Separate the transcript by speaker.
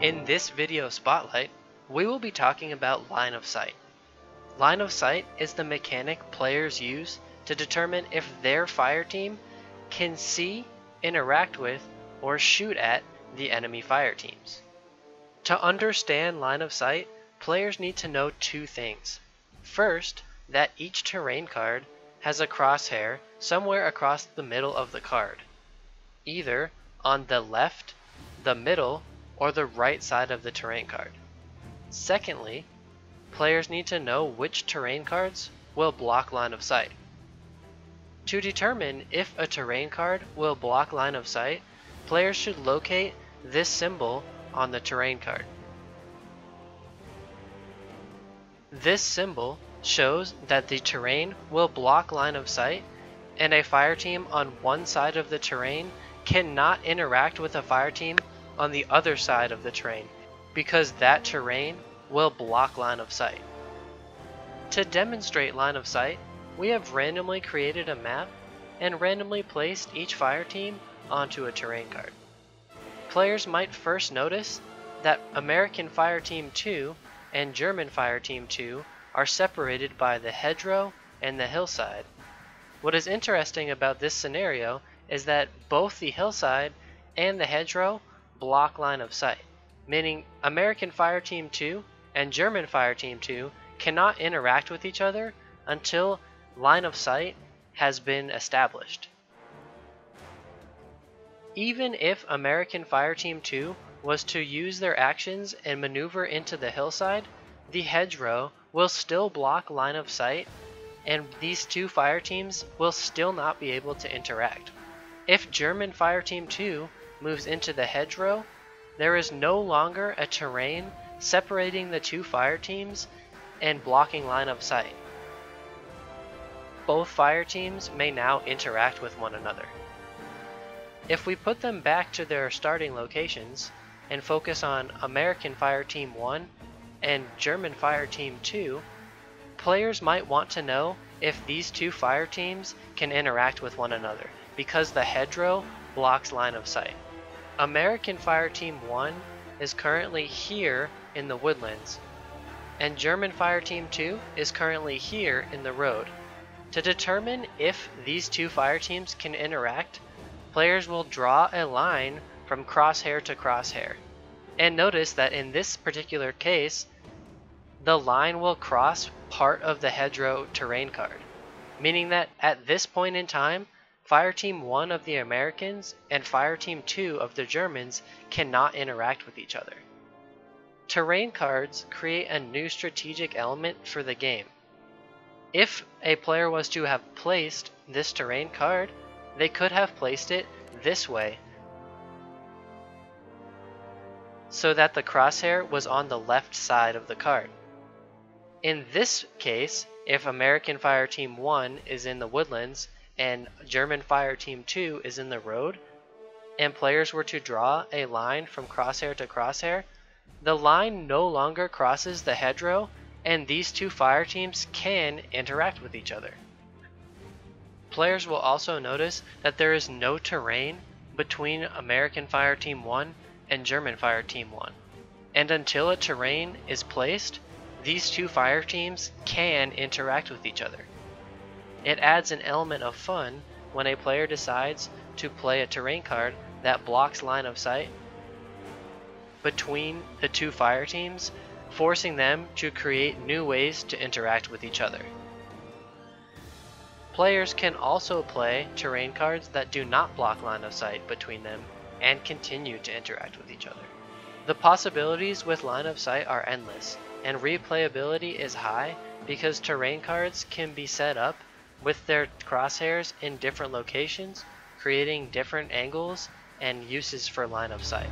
Speaker 1: In this video spotlight, we will be talking about line of sight. Line of sight is the mechanic players use to determine if their fire team can see, interact with, or shoot at the enemy fire teams. To understand line of sight, players need to know two things. First, that each terrain card has a crosshair somewhere across the middle of the card, either on the left, the middle, or the right side of the terrain card. Secondly, players need to know which terrain cards will block line of sight. To determine if a terrain card will block line of sight, players should locate this symbol on the terrain card. This symbol shows that the terrain will block line of sight, and a fire team on one side of the terrain cannot interact with a fire team on the other side of the terrain because that terrain will block line of sight. To demonstrate line of sight, we have randomly created a map and randomly placed each fire team onto a terrain card. Players might first notice that American Fire Team 2 and German Fire Team 2 are separated by the hedgerow and the hillside. What is interesting about this scenario is that both the hillside and the hedgerow block line of sight, meaning American Fire Team 2 and German Fire Team 2 cannot interact with each other until line of sight has been established. Even if American Fire Team 2 was to use their actions and maneuver into the hillside, the hedgerow will still block line of sight, and these two fire teams will still not be able to interact. If German Fire Team 2 moves into the hedgerow, there is no longer a terrain separating the two fire teams and blocking line of sight. Both fire teams may now interact with one another. If we put them back to their starting locations and focus on American Fire Team 1 and German Fire Team 2, players might want to know if these two fire teams can interact with one another because the hedgerow blocks line of sight. American Fire Team 1 is currently here in the woodlands, and German Fire Team 2 is currently here in the road. To determine if these two fire teams can interact, players will draw a line from crosshair to crosshair. And notice that in this particular case, the line will cross part of the hedgerow terrain card, meaning that at this point in time, Fire Team 1 of the Americans and Fire Team 2 of the Germans cannot interact with each other. Terrain cards create a new strategic element for the game. If a player was to have placed this terrain card, they could have placed it this way so that the crosshair was on the left side of the card. In this case, if American Fire Team 1 is in the woodlands and German Fire Team 2 is in the road, and players were to draw a line from crosshair to crosshair, the line no longer crosses the hedgerow, and these two fire teams can interact with each other. Players will also notice that there is no terrain between American Fire Team 1 and German Fire Team 1. And until a terrain is placed, these two fire teams can interact with each other. It adds an element of fun when a player decides to play a terrain card that blocks line of sight between the two fire teams, forcing them to create new ways to interact with each other. Players can also play terrain cards that do not block line of sight between them and continue to interact with each other. The possibilities with line of sight are endless, and replayability is high because terrain cards can be set up with their crosshairs in different locations, creating different angles and uses for line of sight.